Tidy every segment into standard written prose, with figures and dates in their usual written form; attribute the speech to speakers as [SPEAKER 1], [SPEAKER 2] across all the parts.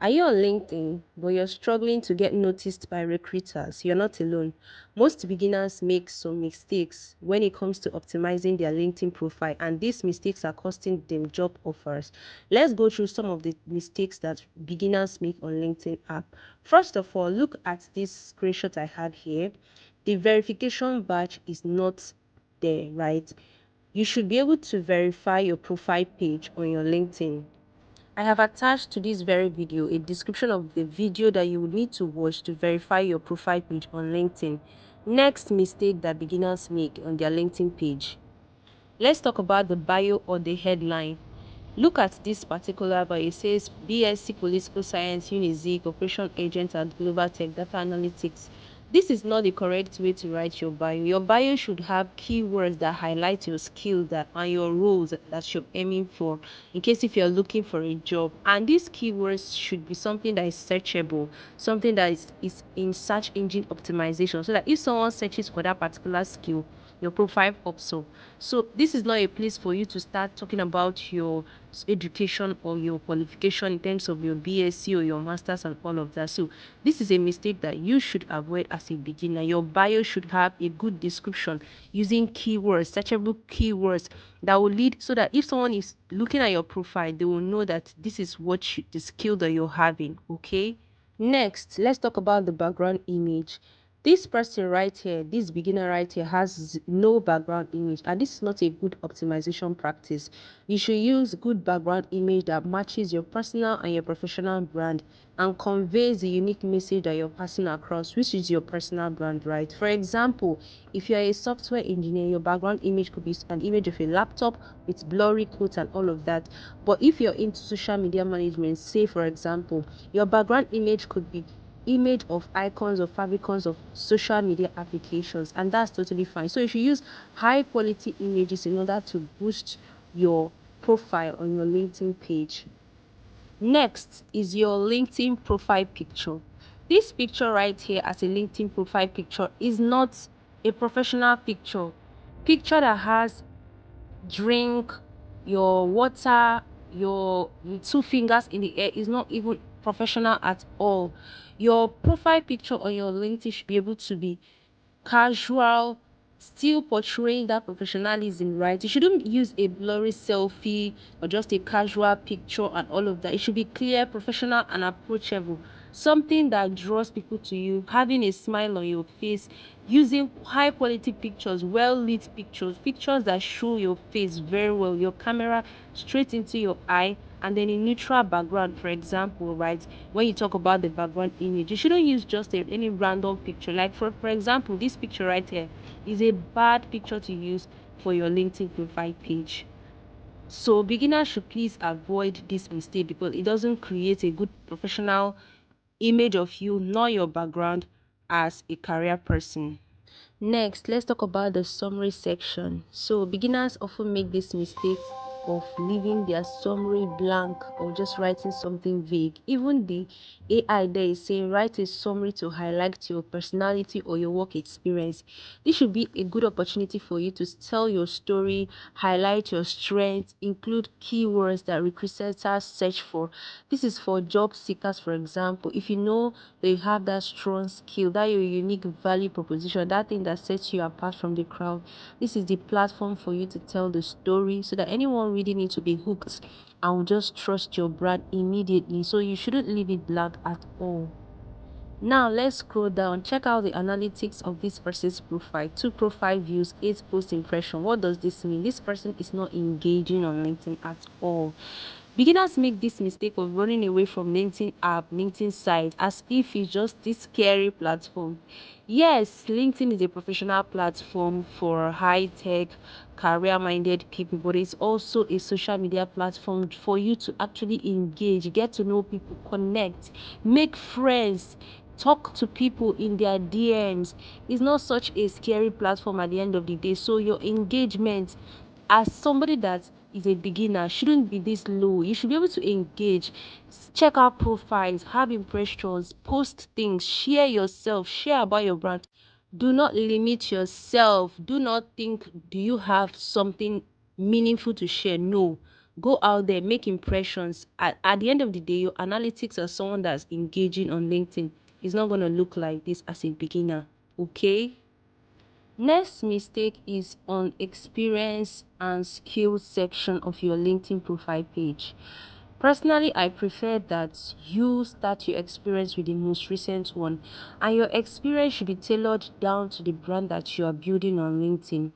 [SPEAKER 1] Are you on LinkedIn, but you're struggling to get noticed by recruiters? You're not alone. Most beginners make some mistakes when it comes to optimizing their LinkedIn profile, and these mistakes are costing them job offers. Let's go through some of the mistakes that beginners make on LinkedIn app. First of all, look at this screenshot I had here. The verification badge is not there, right? You should be able to verify your profile page on your LinkedIn. I have attached to this very video a description of the video that you would need to watch to verify your profile page on LinkedIn. Next mistake that beginners make on their LinkedIn page. Let's talk about the bio or the headline. Look at this particular bio. It says BSc Political Science, Unizik, Operation Agent and Global Tech Data Analytics. This is not the correct way to write your bio. Your bio should have keywords that highlight your skill and your roles that you're aiming for, in case if you're looking for a job. And these keywords should be something that is searchable, something that is in search engine optimization, so that if someone searches for that particular skill, your profile pops up. So this is not a place for you to start talking about your education or your qualification in terms of your BSc or your masters and all of that. So this is a mistake that you should avoid as a beginner. Your bio should have a good description using keywords, searchable keywords that will lead, so that if someone is looking at your profile, they will know that this is the skill that you're having. Okay. Next, let's talk about the background image. This person right here, this beginner right here, has no background image, and this is not a good optimization practice. You should use good background image that matches your personal and your professional brand and conveys the unique message that you're passing across, which is your personal brand, right? For example, if you're a software engineer, your background image could be an image of a laptop with blurry quotes and all of that. But if you're into social media management, say for example, your background image could be image of icons or favicons of social media applications, and that's totally fine. So you should use high quality images in order to boost your profile on your LinkedIn page. Next is your LinkedIn profile picture. This picture right here as a LinkedIn profile picture is not a professional picture that has drink, your water, your two fingers in the air is not even professional at all. Your profile picture on your LinkedIn should be able to be casual, still portraying that professionalism, right? You shouldn't use a blurry selfie or just a casual picture and all of that. It should be clear, professional, and approachable. Something that draws people to you, having a smile on your face, using high quality pictures, well lit pictures, pictures that show your face very well, your camera straight into your eye, and then a neutral background. For example, right, when you talk about the background image, you shouldn't use just any random picture. Like for example, this picture right here is a bad picture to use for your LinkedIn profile page. So beginners should please avoid this mistake, because it doesn't create a good professional image of you nor your background as a career person. Next, let's talk about the summary section. So beginners often make this mistake of leaving their summary blank or just writing something vague. Even the AI there is saying write a summary to highlight your personality or your work experience. This should be a good opportunity for you to tell your story, highlight your strengths, include keywords that recruiters search for. This is for job seekers, for example. If you know that you have that strong skill, that your unique value proposition, that thing that sets you apart from the crowd, this is the platform for you to tell the story, so that anyone reading it will be hooked and will just trust your brand immediately. So you shouldn't leave it blank at all. Now let's scroll down, check out the analytics of this person's profile. 2 profile views, 8 post impression. What does this mean? This person is not engaging on LinkedIn at all. Beginners make this mistake of running away from LinkedIn app, LinkedIn site, as if it's just this scary platform. Yes, LinkedIn is a professional platform for high-tech, career-minded people, but it's also a social media platform for you to actually engage, get to know people, connect, make friends, talk to people in their DMs. It's not such a scary platform at the end of the day. So your engagement as somebody that is a beginner shouldn't be this low. You should be able to engage, check out profiles, have impressions, post things, share yourself, share about your brand. Do not limit yourself. Do not think, do you have something meaningful to share? No. Go out there, make impressions. At the end of the day, your analytics as someone that's engaging on LinkedIn is not going to look like this as a beginner. Okay? Next mistake is on experience and skills section of your LinkedIn profile page. Personally, I prefer that you start your experience with the most recent one, and your experience should be tailored down to the brand that you are building on LinkedIn.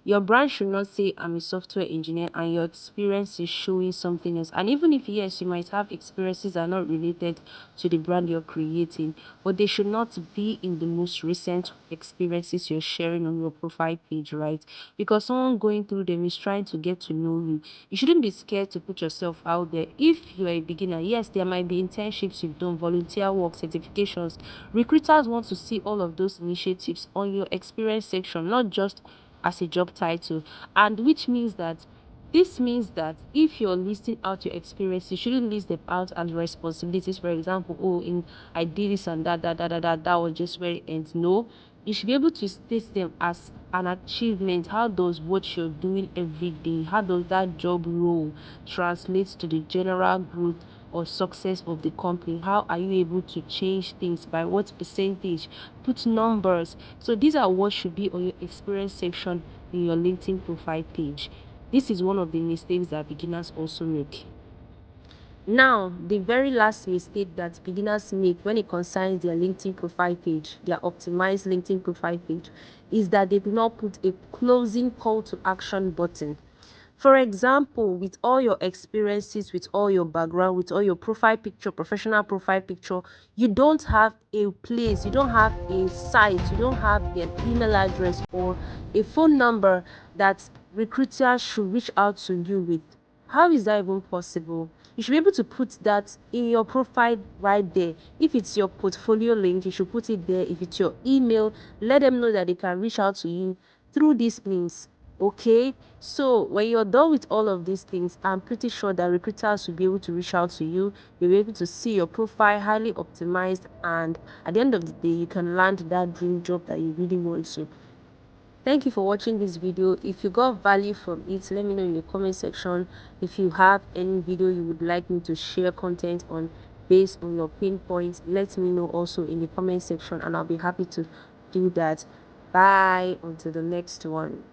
[SPEAKER 1] Your brand should not say, I'm a software engineer, and your experience is showing something else. And even if, yes, you might have experiences that are not related to the brand you're creating, but they should not be in the most recent experiences you're sharing on your profile page, right? Because someone going through them is trying to get to know you. You shouldn't be scared to put yourself out there. If you're a beginner, yes, there might be internships you've done, volunteer work, certifications. Recruiters want to see all of those initiatives on your experience section, not just as a job title. And which means that this means that if you're listing out your experience, you shouldn't list them out as responsibilities. For example, oh, in I did this and that was just where it ends. No, you should be able to state them as an achievement. How does what you're doing every day, how does that job role translate to the general growth or success of the company? How are you able to change things, by what percentage? Put numbers. So these are what should be on your experience section in your LinkedIn profile page. This is one of the mistakes that beginners also make. Now, the very last mistake that beginners make when it concerns their LinkedIn profile page, their optimized LinkedIn profile page, is that they do not put a closing call to action button. For example, with all your experiences, with all your background, with all your profile picture, professional profile picture, you don't have a place, you don't have a site, you don't have an email address or a phone number that recruiters should reach out to you with. How is that even possible? You should be able to put that in your profile right there. If it's your portfolio link, you should put it there. If it's your email, let them know that they can reach out to you through these means. Okay, so when you're done with all of these things, I'm pretty sure that recruiters will be able to reach out to you. You'll be able to see your profile highly optimized, and at the end of the day, you can land that dream job that you really want to. Thank you for watching this video. If you got value from it, let me know in the comment section. If you have any video you would like me to share content on based on your pain points, let me know also in the comment section, and I'll be happy to do that. Bye until the next one.